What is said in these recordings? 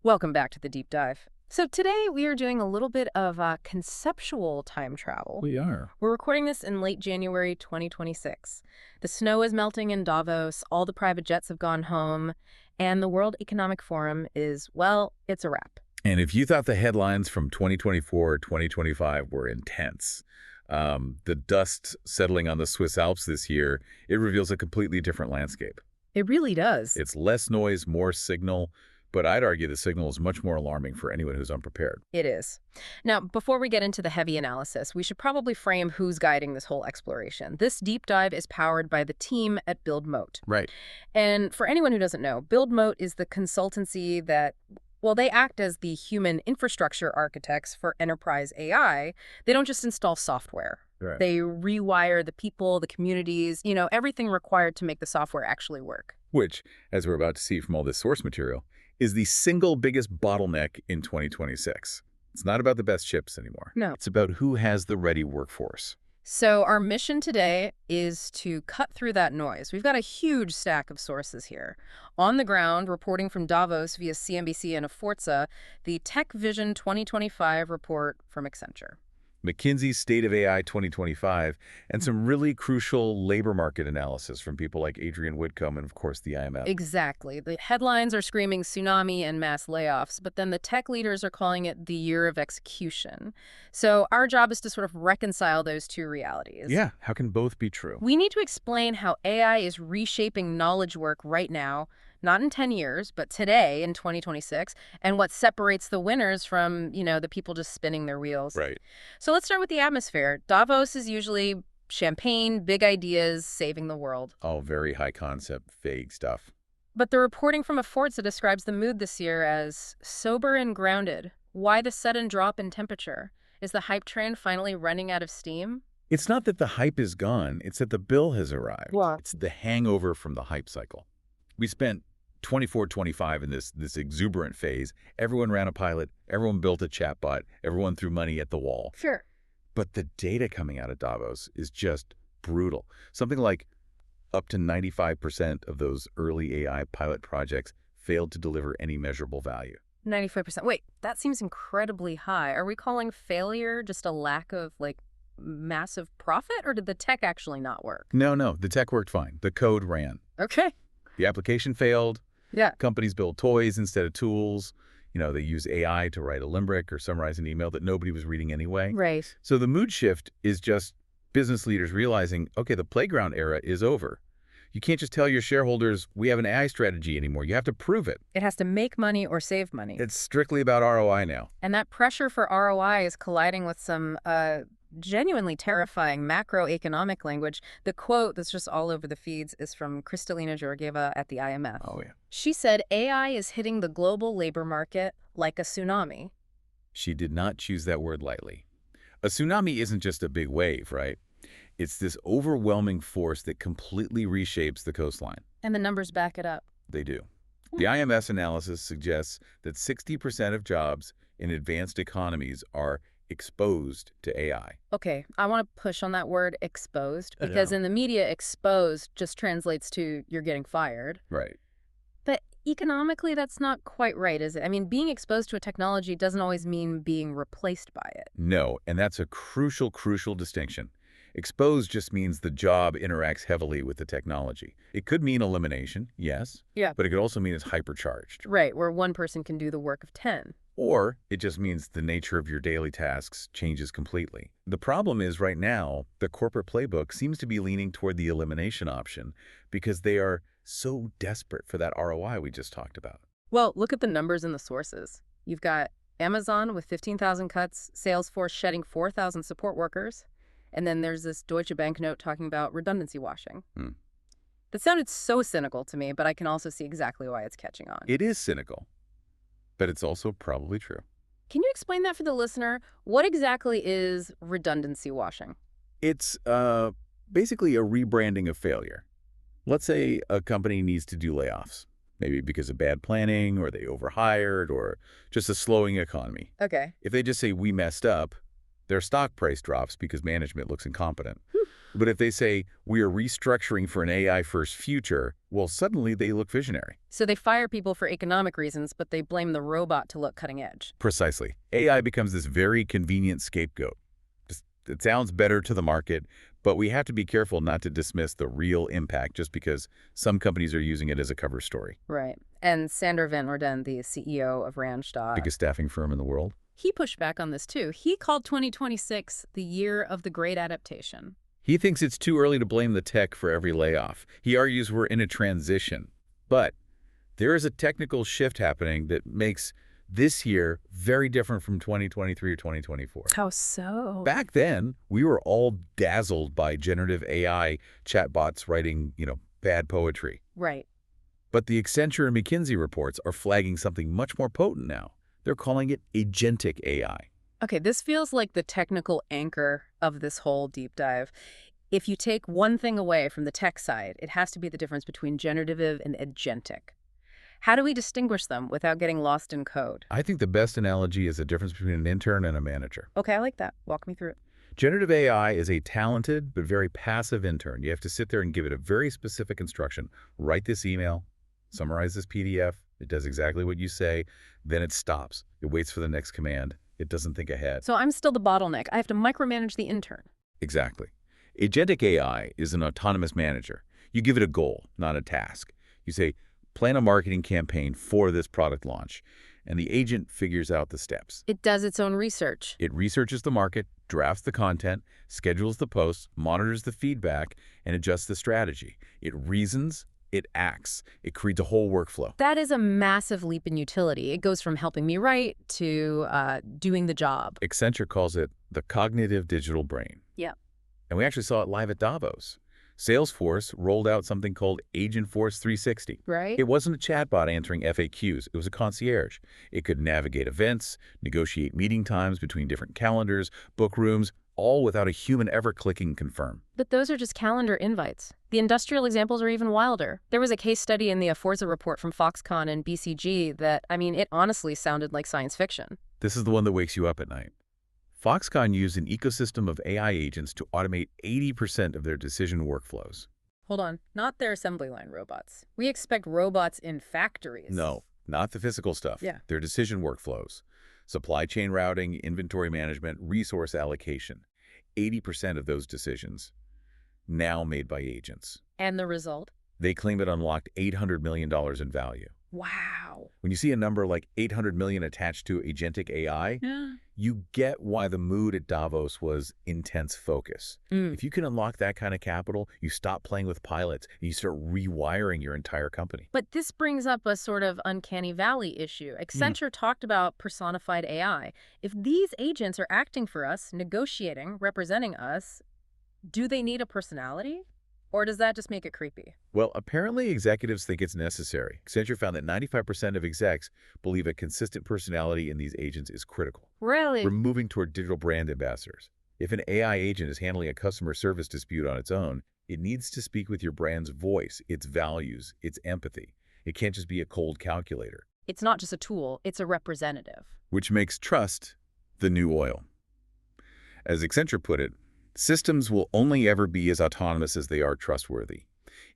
Welcome back to the deep dive. So today we are doing a little bit of conceptual time travel. We are. We're recording this in late January 2026. The snow is melting in Davos, all the private jets have gone home, and the World Economic Forum is, well, it's a wrap. And if you thought the headlines from 2024 or 2025 were intense, the dust settling on the Swiss Alps this year, it reveals a completely different landscape. It really does. It's less noise, more signal, but I'd argue the signal is much more alarming for anyone who's unprepared. It is. Now, before we get into the heavy analysis, we should probably frame who's guiding this whole exploration. This deep dive is powered by the team at BuildMoat. Right. And for anyone who doesn't know, BuildMoat is the consultancy that, well, they act as the human infrastructure architects for enterprise AI. They don't just install software. Right. They rewire the people, the communities, everything required to make the software actually work. Which, as we're about to see from all this source material, is the single biggest bottleneck in 2026. It's not about the best chips anymore. No. It's about who has the ready workforce. So our mission today is to cut through that noise. We've got a huge stack of sources here. On the ground, reporting from Davos via CNBC and Forza, the Tech Vision 2025 report from Accenture. McKinsey's State of AI 2025, and some really crucial labor market analysis from people like Adrian Whitcomb and, of course, the IMF. Exactly. The headlines are screaming tsunami and mass layoffs, but then the tech leaders are calling it the year of execution. So our job is to sort of reconcile those two realities. Yeah, how can both be true? We need to explain how AI is reshaping knowledge work right now, not in 10 years, but today in 2026, and what separates the winners from, the people just spinning their wheels. Right. So let's start with the atmosphere. Davos is usually champagne, big ideas, saving the world. All very high concept, vague stuff. But the reporting from Forza describes the mood this year as sober and grounded. Why the sudden drop in temperature? Is the hype train finally running out of steam? It's not that the hype is gone, it's that the bill has arrived. What? It's the hangover from the hype cycle. We spent 24-25 in this exuberant phase. Everyone ran a pilot, everyone built a chatbot, everyone threw money at the wall. Sure. But the data coming out of Davos is just brutal. Something like up to 95% of those early AI pilot projects failed to deliver any measurable value. 95%. Wait, that seems incredibly high. Are we calling failure just a lack of, massive profit, or did the tech actually not work? No, the tech worked fine. The code ran. Okay. The application failed. Yeah. Companies build toys instead of tools. They use AI to write a limerick or summarize an email that nobody was reading anyway. Right. So the mood shift is just business leaders realizing, okay, the playground era is over. You can't just tell your shareholders, we have an AI strategy anymore. You have to prove it. It has to make money or save money. It's strictly about ROI now. And that pressure for ROI is colliding with some genuinely terrifying macroeconomic language. The quote that's just all over the feeds is from Kristalina Georgieva at the IMF. Oh, yeah. She said, AI is hitting the global labor market like a tsunami. She did not choose that word lightly. A tsunami isn't just a big wave, right? It's this overwhelming force that completely reshapes the coastline. And the numbers back it up. They do. The IMF's analysis suggests that 60% of jobs in advanced economies are exposed to AI. Okay, I want to push on that word exposed, because in the media, exposed just translates to you're getting fired. Right. But economically, that's not quite right, is it? I mean, being exposed to a technology doesn't always mean being replaced by it. No, and that's a crucial distinction. Exposed just means the job interacts heavily with the technology. It could mean elimination, yes. Yeah. But it could also mean it's hypercharged. Right, where one person can do the work of 10. Or it just means the nature of your daily tasks changes completely. The problem is right now, the corporate playbook seems to be leaning toward the elimination option because they are so desperate for that ROI we just talked about. Well, look at the numbers in the sources. You've got Amazon with 15,000 cuts, Salesforce shedding 4,000 support workers, and then there's this Deutsche Bank note talking about redundancy washing. That sounded so cynical to me, but I can also see exactly why it's catching on. It is cynical, but it's also probably true. Can you explain that for the listener? What exactly is redundancy washing? It's basically a rebranding of failure. Let's say a company needs to do layoffs, maybe because of bad planning, or they overhired, or just a slowing economy. Okay. If they just say, we messed up, their stock price drops because management looks incompetent. But if they say, we are restructuring for an AI-first future, Well, suddenly they look visionary. So they fire people for economic reasons, but they blame the robot to look cutting edge. Precisely. AI becomes this very convenient scapegoat. It sounds better to the market, but we have to be careful not to dismiss the real impact just because some companies are using it as a cover story. Right. And Sander van Orden, the CEO of Randstad, Biggest staffing firm in the world. he pushed back on this too. He called 2026 the year of the great adaptation. He thinks it's too early to blame the tech for every layoff. He argues we're in a transition. But there is a technical shift happening that makes this year very different from 2023 or 2024. How so? Back then, we were all dazzled by generative AI chatbots writing, bad poetry. Right. But the Accenture and McKinsey reports are flagging something much more potent now. They're calling it agentic AI. Okay, this feels like the technical anchor of this whole deep dive. If you take one thing away from the tech side, it has to be the difference between generative and agentic. How do we distinguish them without getting lost in code? I think the best analogy is the difference between an intern and a manager. Okay, I like that. Walk me through it. Generative AI is a talented but very passive intern. You have to sit there and give it a very specific instruction. Write this email, summarize this PDF. It does exactly what you say. Then it stops. It waits for the next command. It doesn't think ahead. So I'm still the bottleneck. I have to micromanage the intern. Exactly. Agentic AI is an autonomous manager. You give it a goal, not a task. You say, plan a marketing campaign for this product launch, and the agent figures out the steps. It does its own research. It researches the market, drafts the content, schedules the posts, monitors the feedback, and adjusts the strategy. It reasons, it acts. It creates a whole workflow. That is a massive leap in utility. It goes from helping me write to doing the job. Accenture calls it the cognitive digital brain. Yeah. And we actually saw it live at Davos. Salesforce rolled out something called Agentforce 360. Right. It wasn't a chatbot answering FAQs. It was a concierge. It could navigate events, negotiate meeting times between different calendars, book rooms, all without a human ever clicking confirm. But those are just calendar invites. The industrial examples are even wilder. There was a case study in the Forza report from Foxconn and BCG that, it honestly sounded like science fiction. This is the one that wakes you up at night. Foxconn used an ecosystem of AI agents to automate 80% of their decision workflows. Hold on, not their assembly line robots. We expect robots in factories. No, not the physical stuff. Yeah. Their decision workflows. Supply chain routing, inventory management, resource allocation. 80% of those decisions now made by agents. And the result? They claim it unlocked $800 million in value. Wow. When you see a number like 800 million attached to agentic AI, you get why the mood at Davos was intense focus. If you can unlock that kind of capital, you stop playing with pilots and you start rewiring your entire company. But this brings up a sort of uncanny valley issue. Accenture talked about personified AI. If these agents are acting for us, negotiating, representing us, do they need a personality? Or does that just make it creepy? Well, apparently executives think it's necessary. Accenture found that 95% of execs believe a consistent personality in these agents is critical. Really? We're moving toward digital brand ambassadors. If an AI agent is handling a customer service dispute on its own, it needs to speak with your brand's voice, its values, its empathy. It can't just be a cold calculator. It's not just a tool, it's a representative. Which makes trust the new oil. As Accenture put it, systems will only ever be as autonomous as they are trustworthy.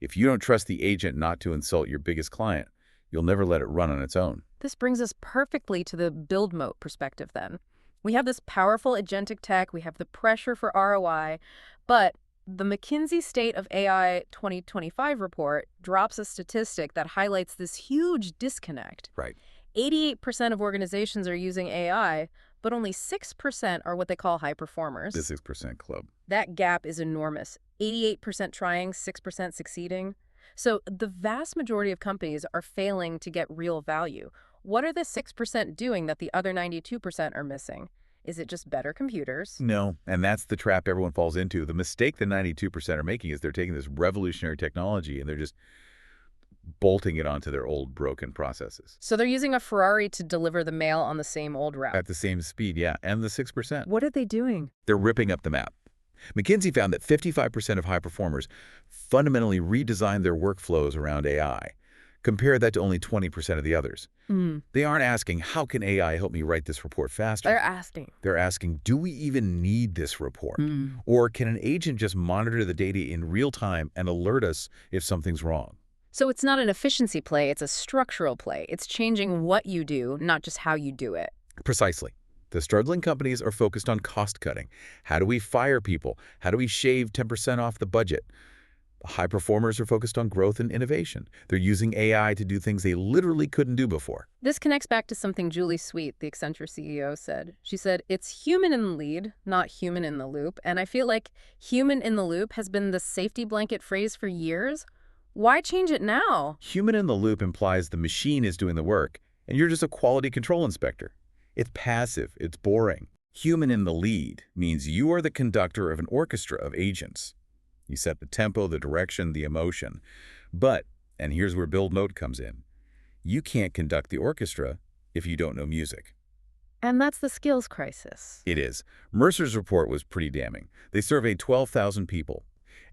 If you don't trust the agent not to insult your biggest client, you'll never let it run on its own. This brings us perfectly to the BuildMoat perspective then. We have this powerful agentic tech, we have the pressure for ROI, but the McKinsey State of AI 2025 report drops a statistic that highlights this huge disconnect. Right. 88% of organizations are using AI, but only 6% are what they call high performers. The 6% club. That gap is enormous. 88% trying, 6% succeeding. So the vast majority of companies are failing to get real value. What are the 6% doing that the other 92% are missing? Is it just better computers? No, and that's the trap everyone falls into. The mistake the 92% are making is they're taking this revolutionary technology and they're just bolting it onto their old broken processes. So they're using a Ferrari to deliver the mail on the same old route. At the same speed, yeah, and the 6%. What are they doing? They're ripping up the map. McKinsey found that 55% of high performers fundamentally redesigned their workflows around AI. Compare that to only 20% of the others. They aren't asking, how can AI help me write this report faster? They're asking, do we even need this report? Or can an agent just monitor the data in real time and alert us if something's wrong? So it's not an efficiency play, it's a structural play. It's changing what you do, not just how you do it. Precisely. The struggling companies are focused on cost cutting. How do we fire people? How do we shave 10% off the budget? High performers are focused on growth and innovation. They're using AI to do things they literally couldn't do before. This connects back to something Julie Sweet, the Accenture CEO, said. She said, it's human in the lead, not human in the loop. And I feel like human in the loop has been the safety blanket phrase for years. Why change it now? Human in the loop implies the machine is doing the work, and you're just a quality control inspector. It's passive, it's boring. Human in the lead means you are the conductor of an orchestra of agents. You set the tempo, the direction, the emotion. But, and here's where BuildMoat comes in, you can't conduct the orchestra if you don't know music. And that's the skills crisis. It is. Mercer's report was pretty damning. They surveyed 12,000 people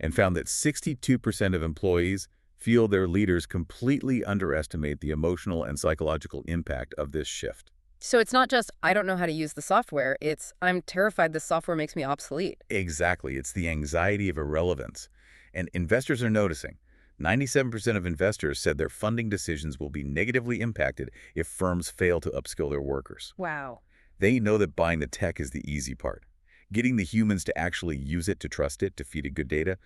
and found that 62% of employees feel their leaders completely underestimate the emotional and psychological impact of this shift. So it's not just, I don't know how to use the software, it's, I'm terrified this software makes me obsolete. Exactly. It's the anxiety of irrelevance. And investors are noticing. 97% of investors said their funding decisions will be negatively impacted if firms fail to upskill their workers. Wow. They know that buying the tech is the easy part. Getting the humans to actually use it, to trust it, to feed it good data,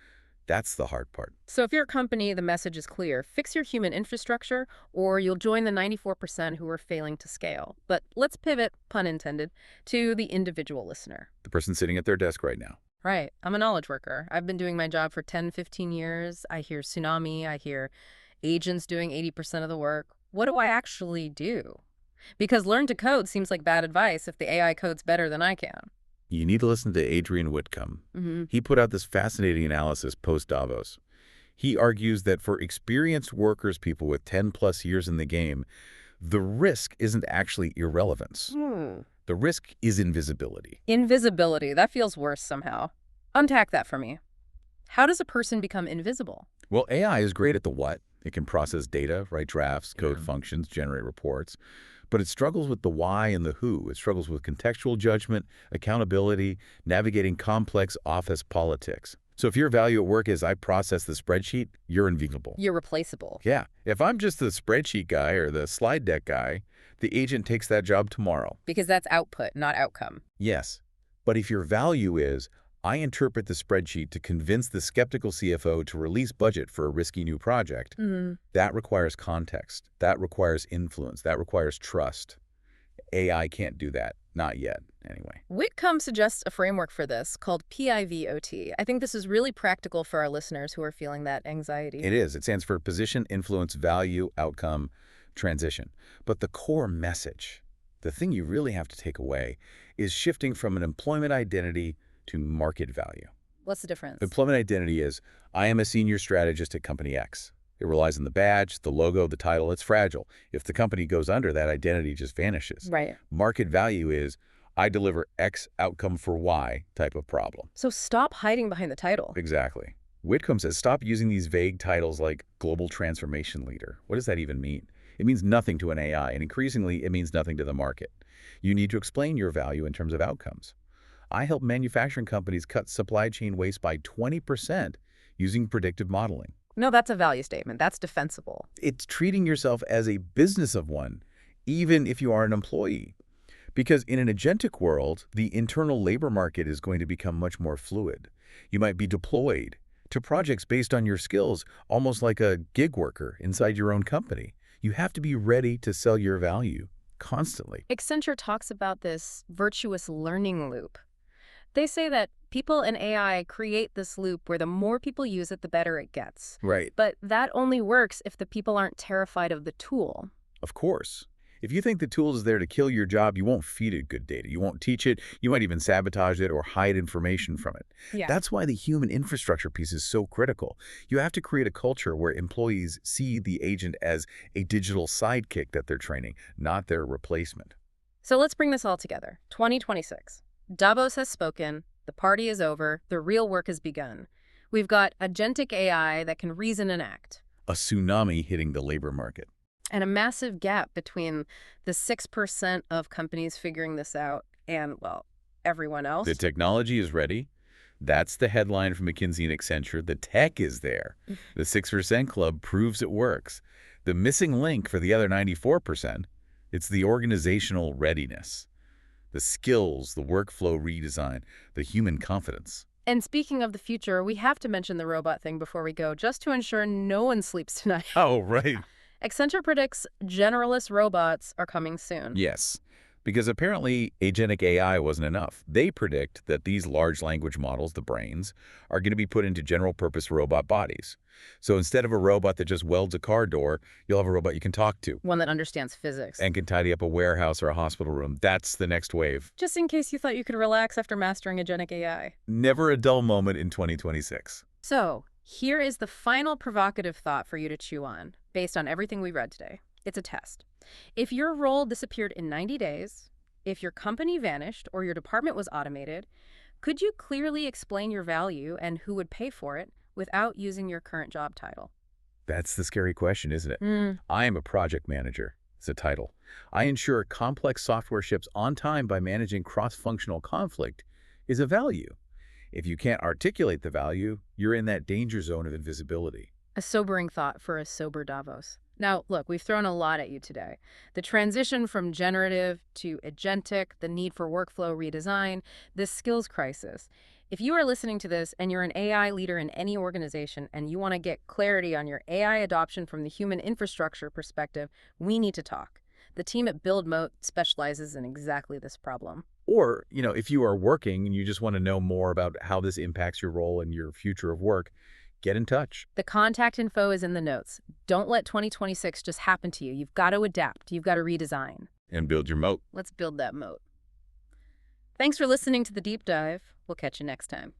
that's the hard part. So if you're a company, the message is clear. Fix your human infrastructure, or you'll join the 94% who are failing to scale. But let's pivot, pun intended, to the individual listener. The person sitting at their desk right now. Right. I'm a knowledge worker. I've been doing my job for 10, 15 years. I hear tsunami. I hear agents doing 80% of the work. What do I actually do? Because learn to code seems like bad advice if the AI codes better than I can. You need to listen to Adrian Whitcomb. He put out this fascinating analysis post-Davos. He argues that for experienced workers, people with 10-plus years in the game, the risk isn't actually irrelevance. The risk is invisibility. Invisibility. That feels worse somehow. Unpack that for me. How does a person become invisible? Well, AI is great at the what. It can process data, write drafts, code functions, generate reports. But it struggles with the why and the who. It struggles with contextual judgment, accountability, navigating complex office politics. So if your value at work is I process the spreadsheet, you're invisible. You're replaceable. Yeah. If I'm just the spreadsheet guy or the slide deck guy, the agent takes that job tomorrow. Because that's output, not outcome. Yes. But if your value is I interpret the spreadsheet to convince the skeptical CFO to release budget for a risky new project, that requires context. That requires influence. That requires trust. AI can't do that. Not yet, anyway. Whitcomb suggests a framework for this called PIVOT. I think this is really practical for our listeners who are feeling that anxiety. It is. It stands for position, influence, value, outcome, transition. But the core message, the thing you really have to take away, is shifting from an employment identity to market value. What's the difference? Employment identity is, I am a senior strategist at company X. It relies on the badge, the logo, the title. It's fragile. If the company goes under, that identity just vanishes. Right. Market value is, I deliver X outcome for Y type of problem. So stop hiding behind the title. Exactly. Whitcomb says, stop using these vague titles like global transformation leader. What does that even mean? It means nothing to an AI, and increasingly, it means nothing to the market. You need to explain your value in terms of outcomes. I help manufacturing companies cut supply chain waste by 20% using predictive modeling. No, that's a value statement. That's defensible. It's treating yourself as a business of one, even if you are an employee. Because in an agentic world, the internal labor market is going to become much more fluid. You might be deployed to projects based on your skills, almost like a gig worker inside your own company. You have to be ready to sell your value constantly. Accenture talks about this virtuous learning loop. They say that people and AI create this loop where the more people use it, the better it gets. Right. But that only works if the people aren't terrified of the tool. Of course. If you think the tool is there to kill your job, you won't feed it good data. You won't teach it. You might even sabotage it or hide information from it. Yeah. That's why the human infrastructure piece is so critical. You have to create a culture where employees see the agent as a digital sidekick that they're training, not their replacement. So let's bring this all together. 2026. Davos has spoken. The party is over. The real work has begun. We've got agentic AI that can reason and act. A tsunami hitting the labor market. And a massive gap between the 6% of companies figuring this out and, well, everyone else. The technology is ready. That's the headline from McKinsey and Accenture. The tech is there. The 6% Club proves it works. The missing link for the other 94%, it's the organizational readiness. The skills, the workflow redesign, the human confidence. And speaking of the future, we have to mention the robot thing before we go, just to ensure no one sleeps tonight. Oh, right. Accenture predicts generalist robots are coming soon. Yes, because apparently agentic AI wasn't enough. They predict that these large language models, the brains, are going to be put into general-purpose robot bodies. So instead of a robot that just welds a car door, you'll have a robot you can talk to. One that understands physics. And can tidy up a warehouse or a hospital room. That's the next wave. Just in case you thought you could relax after mastering agentic AI. Never a dull moment in 2026. So, here is the final provocative thought for you to chew on, based on everything we read today. It's a test. If your role disappeared in 90 days, if your company vanished or your department was automated, could you clearly explain your value and who would pay for it without using your current job title? That's the scary question, isn't it? I am a project manager. It's a title. I ensure complex software ships on time by managing cross-functional conflict is a value. If you can't articulate the value, you're in that danger zone of invisibility. A sobering thought for a sober Davos. Now, look, we've thrown a lot at you today. The transition from generative to agentic, the need for workflow redesign, this skills crisis. If you are listening to this and you're an AI leader in any organization and you want to get clarity on your AI adoption from the human infrastructure perspective, we need to talk. The team at BuildMoat specializes in exactly this problem. Or, if you are working and you just want to know more about how this impacts your role and your future of work, get in touch. The contact info is in the notes. Don't let 2026 just happen to you. You've got to adapt. You've got to redesign. And build your moat. Let's build that moat. Thanks for listening to The Deep Dive. We'll catch you next time.